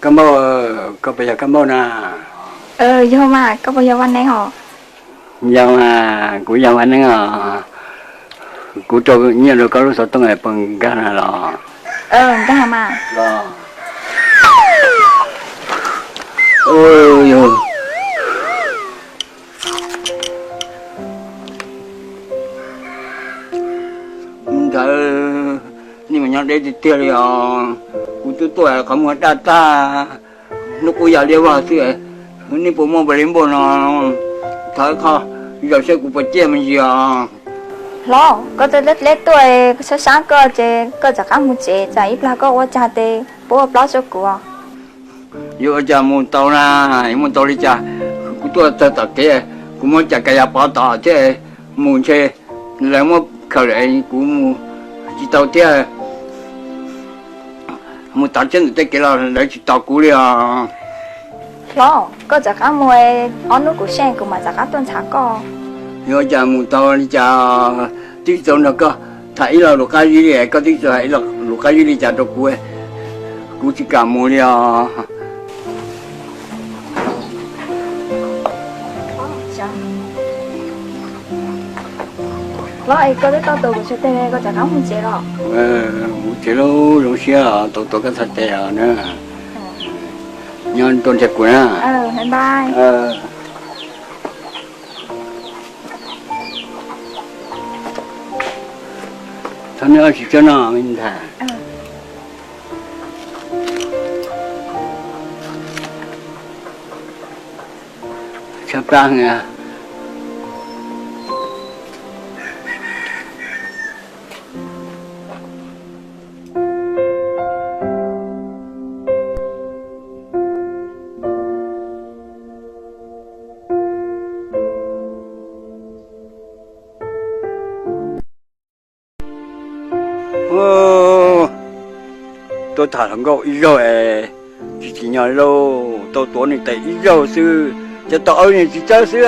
cam bao có bây giờ cam bao na vô mà có bao giờ anh này họ giờ mà của giờ anh ấy của tôi nhiều rồi có lúc sau tôi ngày bằng cái này là cái hả mà là ôi yo thở nhưng mà nhau đây thì tiêu rồi của tôi không có data nó cũng giờ đi vào thìนี่ผมมองไปเห็นบนถ้าเขาอยากใช้กูไปเจ้มันยา lo có tôi lết lết tuổi sáng sáng cơ giờ các một chế giờ ít là có ở cha tê bố bao cho của yo cha muốn tao na muốn tao đi chaกูตัวตะเกียกูmuốn cha cái bảo tao chứ muốn chơi lại muốn khởi lạiกูchỉ tao chứ muốn tao chân để cái là lại chỉ taoกูđi lo có giờ các mua ăn nước của sen của mà giờ các tuần sáng có yo cha muốn tao đi cha tí chỗ nào có thấy là lúc cái gì vậy có tí chỗ thấy là lúc cái gì đi cha taoกูchỉ cảm ơn đi lo ấy có cái tao từ của tê này có giờ các một chế rồi một chế lâu rồi xia tổ cái thật tệ nữa nhân tuần chặt của nó bye bye thằng nữa chỉ cho nó mình thả sắp ra nha tôi thả thằng cậu ít rồi chỉ nhờ lâu tôi tuổi này tại ít rồi sư cho tôi này chỉ chơi sư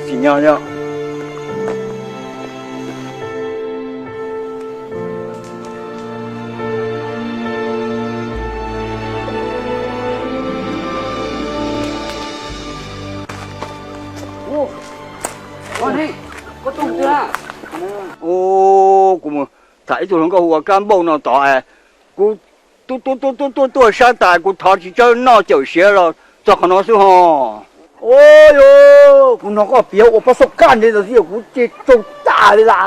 chỉ nhờ nhau con đi có tụng chưa ô cũng thấy tụi nó có cán bộ nó tỏ cũng tôi sáng tại cũng thọ chỉ cho nó chịu xe rồi cho nó xuống hồ ôi ôi cũng nó có biểu của ประสบการณ์đấy rồi cũng chỉ trông ta đấy là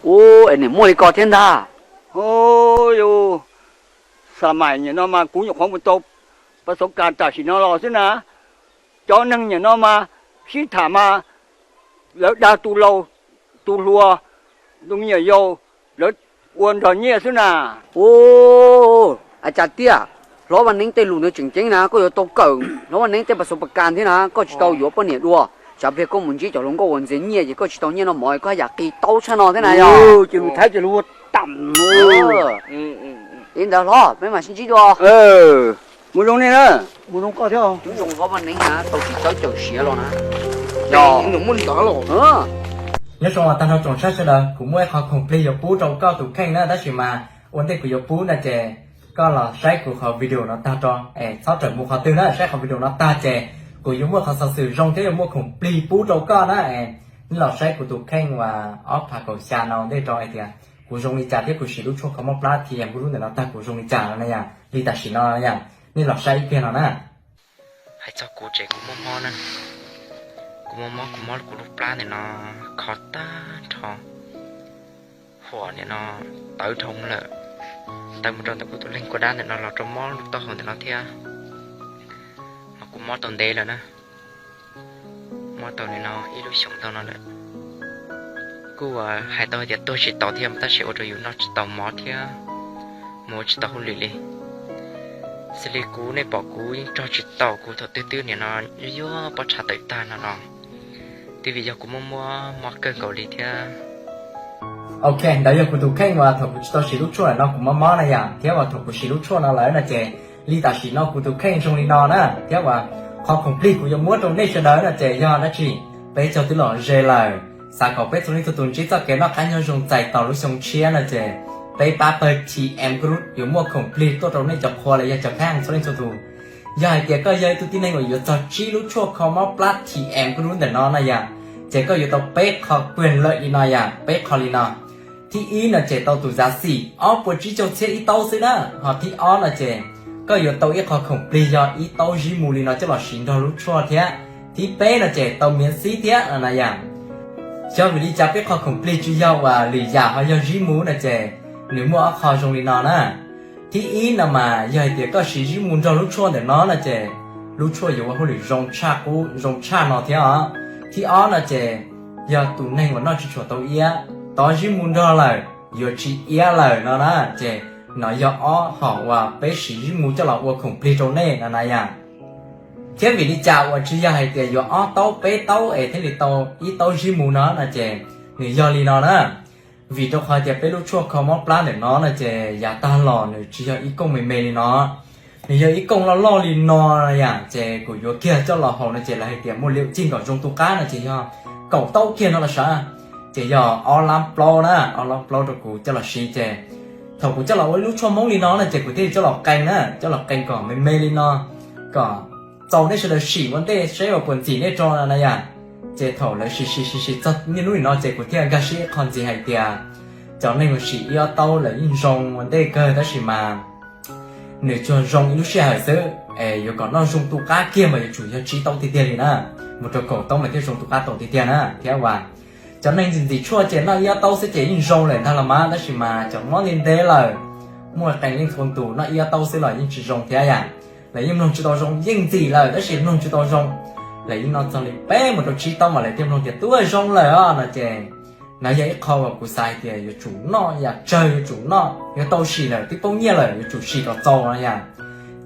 ô anh này mua đi có thiên đà ôi yo sao mày nhà nó mà cũng nhục không một tốt ประสบการณ์จากสิnó lo chứ na cho nên nhà nó mà xí thả màแล้วดาตูโลตูรัวตรงนี้โยแล้วอ้วนตอนนี้สินะโอ้อาจารย์เตี้ยล้อวันนี้เตลุนจริงๆนะก็อยู่ตัวเก่งล้อวันนี้เตประสบการณ์ที่นะก็จะต้องอยู่ปนเนี่ยด้วยชาวเพื่อนก็มุ่งที่จะลงก็วันเสาร์เนี่ยก็จะต้องเนี่ยเราหมายก็อยากกีโต้ชนะที่ไหนอ่ะจะรู้ท้ายจะรู้ต่ำอินเดียล้อไม่มาชิ้นจีด้วยมึงลงนี่นะมึงลงก็เท่ามึงลงก็วันนี้นะตัวที่เขาจะเสียแล้วนะย่อมึงมุ่งต่อหรอnhớ trong tao học trồng sát cho đó cũng mới học cùng play bú trong cao tủ khen đó chỉ mà ổn định của bú là chè có là sai của họ video nó ta cho sau trận một họ từ đó sai họ video nó ta chè của những một họ sản sử trong thế một cùng play bú trong cao đó nên là sai của tủ khen và off hạ cầu xa nó để cho thì của trong đi trả tiếp của sĩ lúc choเขามา plá thì em cũng nó ta của trong đi trả nó này đi ta chỉ nó này nên là sai kia nó nè hãy cho cô trẻ của mò nè của mò của lúc plá này nó khó ta thòหัวเนี่ยเนาะเต่าทงเลยแต่เมื่อตอนกูตัวเล่นกว่าด้านเนี่ยเนาะเราจะมอลูกต่อของแต่เราเทียมากูมอตอนเดย์แล้วนะมอตอนนี้เนาะอีลูกชงตอนนั้นเลยกูว่าให้ตัวเดียวตัวชิดต่อเทียมแต่ชิดเอาตัวอยู่นอกชิดต่อมอเทียมอชิดต่อหุ่นเลยสิลิกูในปอกกูจอชิดต่อกูถอดตื้อเนี่ยเนาะยั่วปะชาติตาเนาะทีวีอยากกูมัวเกินเกาหลีเทียok đại giờ của tụi khen và thuộc của tôi chỉ lúc chua nó cũng mắm này à thế và thuộc của chỉ lúc chua nó lại là chè li ta chỉ nó của tụi khen trong li nó nè thế và họ complete của giống muốn trong đây cho đó là chè do nó chỉ bây giờ tôi nói dễ lại sao có biết trong đây tụi chỉ cho cái nó cá nhân dùng chạy tàu lúc xong chia là chè ไปป้าเปิดทีเอ็มกรุ๊ดอยู่มั่วของพลีตัวเราในจับคอเลยจับแข้งโซเล่นโซตูยายเดียก็ยายตัวที่ในหัวอยู่จับชี้รู้ชั่วเขามาปลัดทีเอ็มกรุ๊ดแต่นอนนะอย่างเจก็อยู่ตัวเป๊กขอเปลี่ยนเลยอีนอยอย่างเป๊กคอลีนอที่อีน่ะเจตัวตุ่มสีอ๋อปวดจีโจเชอีโตสินะหอที่อ๋อน่ะเจก็อยู่ตัวอีขอของพลียออีโตจีมูลีนอจะหลอดสิงดอรู้ชั่วเทียที่เป๊น่ะเจตัวเมียนซีเทียนะอย่างเจ้าวิลิจ่าเป๊กขอของพลีจุยาวว่าหรือยาเขายังจีมูน่ะเจหรือมั่วขอจงลีนอนะที่อีน่ะมายายเดียก็สีจีมูนดอรู้ชั่วแต่นอนน่ะเจรู้ชั่วอยู่ว่าเขาหรือรงชากูรงชานอเทียที่อ๋อน่ะเจยาตุ่นในวันนอชิชัวตัวเอียตอนที่มุนดอเลยยาชีเอียเลยนะเจน้อยยาอ๋อหอว่าไปสีมูจะหลอกว่าของพลีโตเน่นะอย่างเทียบวิธีจ่าว่าชียาให้เตียยาอ๋อโตไปโตที่ลิโตอีโตชิมูนะเจนี่ยาลีนะวิธีเขาจะไปรู้ชั่วเขามอปลาเนี่ยนะเจยาตาหล่อเนี่ยชียาอีกงไม่เมลีนะนี่ยาอีกงเราล่อลีนะอย่างเจกูยาเกียเจ้าหล่อหอนะเจเราให้เตียโมเลี้ยวจริงกับจงตุก้านะเจยาเก่าโตเกียนั่นละช่เจียอลามปลอนะอลามปลอตัวกูจะหลอกชีเจถ้ากูจะหลอกว่ารู้ชั่วโมงลีน้องนะเจกูที่จะหลอกกันนะจะหลอกกันก่อนไม่เมลีน้องก็เจ้าได้เฉลยสีวันเดย์ใช้กับคนจีนได้จอนะอย่างเจถอเลยสีจะนี่รู้น้องเจกูที่กาชีคอนจีให้เดียเจ้าในหัวสียอโตเลยยิ่งจงวันเดย์เกิดได้สิมาหนึ่งจวนจงรู้เสียหายซื้ออยู่ก่อนน้องจงตุก้าเกี่ยมาอยู่จุดยังชีโตติเดียเลยนะmột trò cổ tông mà theo dùng tụi cá tổ thì tiền á theo hòa cho nên gì chua chén nó yêu tao sẽ chế in rong lên thằng làm má đó chỉ mà chẳng món liên tế lời mua cảnh liên thôn tù nó yêu tao sẽ lời in chỉ rong thế à lấy in rong chỉ tao rong in gì lời đó chỉ rong chỉ tao rong lấy in nó cho lên bé một trò chỉ tao mà lại thêm rong thì tôi rong lời á là chè nó dễ khó vào cuộc sai thì chủ nó ya chơi chủ nó yêu tao xì lời tiếp bao nhiêu lời chủ xì có to nó ya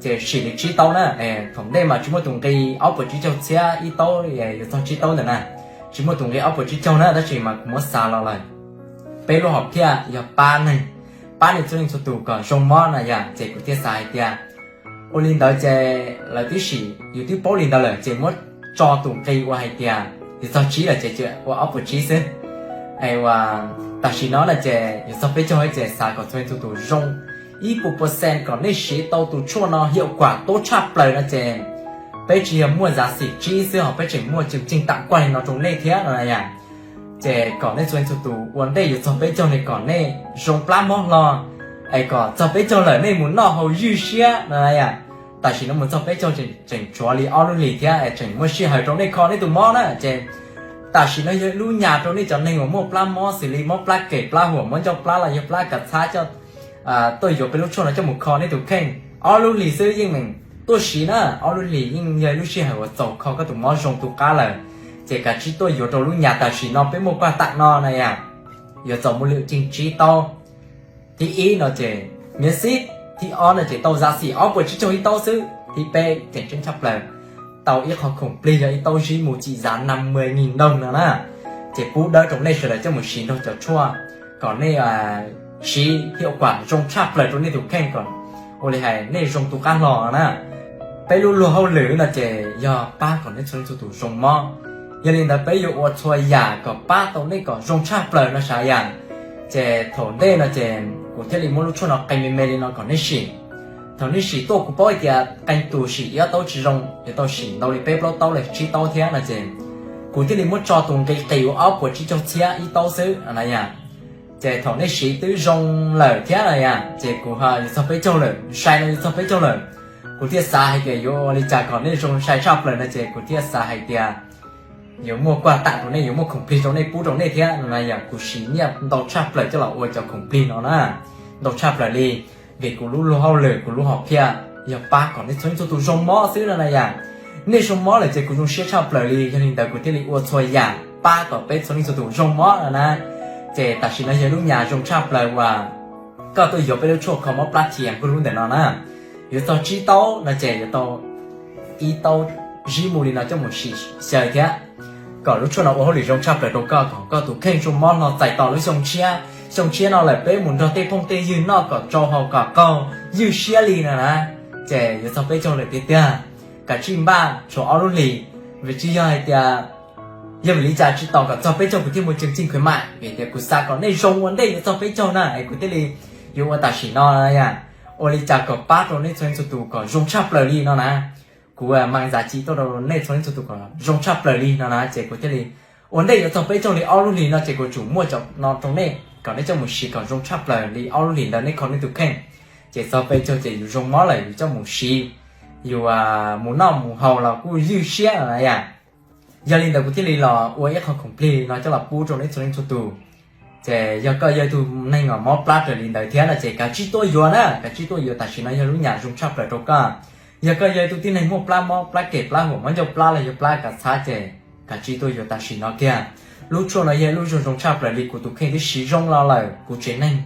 chỉ xì để chỉ tao nè không đây mà chúng tôi dùng cái áo bờ chỉ cho xe ít tao để cho chỉ tao nữa nè chúng tôi dùng cái áo bờ chỉ cho nó đó chỉ mà muốn xả lo lại bây giờ học kia giờ ba này cho nên số tụ còn sông mò này ya chỉ có thể xài kia ô linh đó chỉ là tí xìอยู่ที่โป๊ะlinh đó là chỉ muốn cho tụ cây qua hai kia thì sao chỉ là chỉ qua áo bờ chỉ xí ai qua ta chỉ nói là chỉ giờ sao bây giờ hay chỉ xài còn cho nên số tụ rong 1% ก่อนได้สีโตตัวชั่วเนาะhiệu quả tốt chạp lờiนะเจไปเชียร์มั่วgiả sĩ chi xưa họไปเชียร์มั่วจริงๆตักกว่าเนาะตรงเลขเทียอะไรอย่างเจก่อนได้ชวนสุตูวันได้อยู่จอไปเจ้าในก่อนได้ชงปลาหม้อรอไอ้ก่อนจอไปเจ้าเลยในหมุนนอเขายืดเชี่ยอะไรอย่างแต่สิน้ำมันจอไปเจ้าเจ๋งชัวร์ลีออรุลีเทียไอ้เจ๋งมั่วเชี่ยหายตรงในคอในตัวหม้อนะเจแต่สิน้อยรู้หยาตรงนี้จะในหัวมั่วปลาหม้อสิลีหม้อปลาเกตปลาหัวมันเจ้าปลาอะไรปลากัดช้าเจ้าtôiอยู่เป็นลูกชนแล้วจะหมุกคอในถูกแข่งอ๋อลูกหลีซื้อยิ่งหนึ่งตัวสีน่ะอ๋อลูกหลียิ่งใหญ่ลูกชีหายว่าโจเขาก็ถูกมอชงถูกก้าเลยเจ้ากับชีตัวอยู่ตรงลูกหยาแต่สีนอนเป็นหมุกกว่าตักนอนนะอย่างอยู่โจมูลจริงชีโตที่อีเนาะเจ้เมียซิที่อ๋อเนาะเจ้าโตซาสีอ๋อปวดชีโจอีโตซื้อที่เป้เจ๋งจนชับเลยเตาอีเขาคงเปลี่ยนอีโตชีหมูจีจาน50,000 đồngนะเจ้าปูเดินตรงนี้เฉยๆจะหมูสีเราจะชั่วก่อนนี่ชีhiệu quả trong chạp lời trong nàyถูกแข่งก่อนโอเลยให้ในตรงตัวกลางหล่อนะไปรู้เขาหรือนะเจยอป้าก่อนในส่วนตัวตรงมอยันแต่ไปอยู่อดช่วยยากับป้าตรงนี้ก่อนตรงชาปเลยนะชายันเจถอนได้นะเจกูเทลิมรู้ช่วยเราไกมีเมลินก่อนในชีถอนในชีตัวกูป้อยเดียไกตัวชียาโตจีรงยาโตชีเราเลยไปปล้โตเลยชีโตเทียนะเจกูเทลิมจอตรงไกไกว่าเอาปวดชีโตเทียอีโตซื้ออะไรอย่างเจถอนในสีตื้อรงเลยเท่าไรอ่ะเจกูฮะจะไปเจ้าเลยใช่เลยจะไปเจ้าเลยกูเทียสาให้เดียวลิจากก่อนในรงใช้ชอบเลยนะเจกูเทียสาให้เดียอยู่มัวกว่าตัดตรงนี้อยู่มัวคงพลีตรงนี้ปูตรงนี้เท่าอะไรอย่างกูสีเนี่ยดอกชอบเลยจะหล่อว่าจะคงพลีเนาะนะดอกชอบเลยลีเวกูรู้เขาเลยกูรู้หอบเพี้ยอย่าป้าก่อนในส่วนตัวรงมอซื้ออะไรอย่างในรงมอเลยเจกูรู้เชี่ยชอบเลยลียันแต่กูเทียลิอวดช่วยอย่างป้าก่อนไปส่วนตัวรงมอนะเจแต่ชินะเยลุงยาจงชาบเลยว่าก็ตัวอยู่ไปแล้วโชคเขามาปลาเทียมก็รู้แต่นอนนะอยู่ตอนจีโต้นะเจอยู่ตอนอีโต้จีมูลีนะจะหมดสีเสียแค่ก่อนรู้ช่วงเราโอ้โหหรือจงชาบเลยตรงก็ถูกแข่งชมมอนเราใส่ต่อหรือส่งเชียเราเลยไปหมุนเราเตะพงเตะยืนนอกก็จอเขาก็ยืดเชียลีนะเจอยู่ตอนไปจงเลยเตี้ยกับชิมบ้าโชว์ออรุลีวิจิยาเตี้ยยังไม่รู้จักจิตต่อกับจอไปจงกูที่มันจริงๆคือไม่เดี๋ยวกูสาก่อนในรงวันได้จอไปจงนะไอ้กูที่เลย อยู่ว่าตัดสินนอนะอย่างโอลิจากกับป้าตัวนี้ส่วนสุดตัวก็จงชับเลยเนาะนะกูว่ามันจะจีตัวเราเนี่ยส่วนสุดตัวก็จงชับเลยเนาะนะเจ้ากูจะเลยวันนี้จะไปจงเลยเอาลูกนี่เนาะเจ้ากูจุ่มมั่วจบนอนตรงนี้ก่อนที่จะหมุนชีก่อนจงชับเลยเอาลูกนี่แล้วนี่คนนี้ตัวแข็งเจ้าไปเจ้าเจ้าอยู่จงม้อเลยอยู่เจ้าหมุนชีอยู่หมุนนอกหมุนเฮาเรากูยืดเชี่ยอะไรอย่างgiờ linh đầu của thế này là ôi không complete nó cho là bù trong đấy cho nên cho tù chế giờ có giờ tù này ngỏ mót plát rồi linh đầu thế là chế cả chi tôi vừa nè cả chi tôi vừa tại sao nó giờ lúc nhà dùng chắp lại đâu cả giờ có giờ tù tin này mót plát kẹp plát của mấy giờ plát là giờ plát cả xa chế cả chi tôi vừa tại sao nó kia lúc cho nó giờ lúc dùng chắp lại linh của tù khi cái sử dụng lao lại của chế này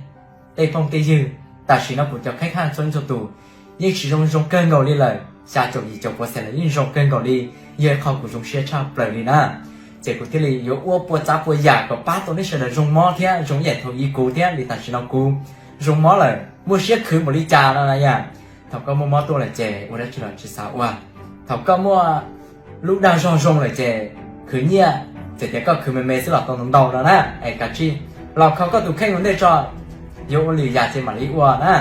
đây phong tây dư tại sao nó của cho khách hàng cho nên cho tù nhưng sử dụng dùng cơn gầu đi lại xa chỗ gì chỗ có sẽ là những dùng cơn gầu đi giờ không có dùng xe chắp lại đi nè chế của thế này yếu ô bùa chắp bùa giả của ba tôi này sẽ là dùng mỏ thế dùng nhẹ thôi y cố thế để tại sao nó cố dùng mỏ lại mua xe khử một ly trà đó này à thằng có mua mỏ tôi là chế ở đây chỉ là chỉ sao à thằng có mua lúc đang dùng lại chế khử nhẹ chế cái có khử mềm sẽ là tông đầu đó nè ai cả chiเราเขาก็ถูกแข่งวันเดียวจอโยหรือยาเจมาลีวัวนะ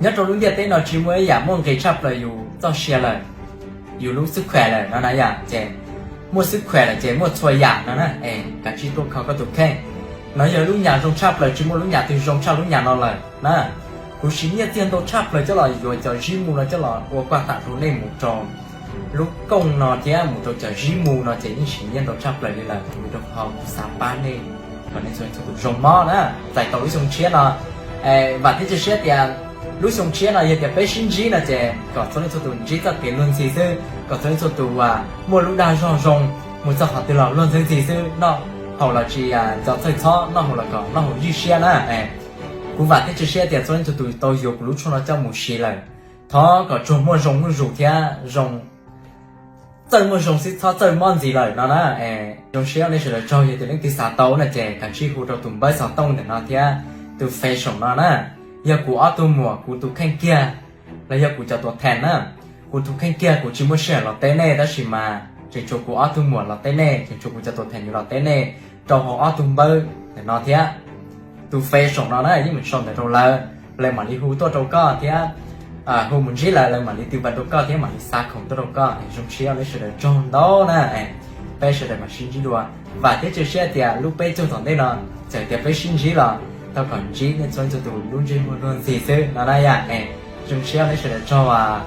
nhất trong lúc thế nó chỉ mới giảm môn cái chắp làอยู่ต้องเชียร์เลยอยู่รู้สึกแขวเลยนั่นนะอย่างเจmua sức khỏe là chế mua xoay giả nó nè cả chi tôi không có tục khen nói giờ lúc nhà trong chắp lời chỉ mua lúc nhà thì trong chắp lúc nhà nó lời nè cú xí nhẹ tiền tôi chắp lời cho là rồi chờ chỉ mua là cho là qua qua tặng tôi lên một trò lúc công nó thế một trò chờ chỉ mua nó chế những xí nhẹ tôi chắp lời đi là mình được học sắm bán đi còn nên rồi tôi dùng mò nè giải tàu lúc dùng chia nó và thế chỉ chia tiền lúc dùng chia nó giờ phải xin chỉ là chế còn cho nên tôi chỉ có tiền luôn gì chứ còn cho nên tôi mua lúc đang dùng một giờ họ từ lâu luôn gì chứ nó họ là chỉ cho chơi chó nó họ là có nó họ đi xe nè cũng vậy thế chỉ xe tiền cho nên tôi dùng lúc cho nó cho một xe lại nó có dùng mua dùng thế dùng chơi mua dùng xí cho chơi món gì lại nó nè dùng xe này sẽ là cho từ những cái xả tàu này chế cả chi khu đầu tụm bơi xả tông để nó thế từ fashion nó nè giờ của tôi mua của tôi khen kia là giờ của cho tôi thèn nè của tôi khen kia của chỉ mua xe là té nè đó chỉ mà chỉ cho của tôi mua là té nè chỉ cho của cho tôi thèn như là té nè cho họ tôi bơi để nó thế tôi fashion nó này nhưng mình xong để rồi là lại mà đi hú tôi đâu có thế hú mình chỉ là lại mà đi tiêu vặt đâu có thế mà đi xa không tôi đâu có trong xe lấy sự cho đó nè bây giờ để mà xin chỉ đùa và thế chơi xe thì lúc bây giờ thằng đây nó chạy thì phải xin chỉ là tao còn chỉ nên cho tôi luôn chơi một luôn gì chứ nó đây trong xe lấy sự cho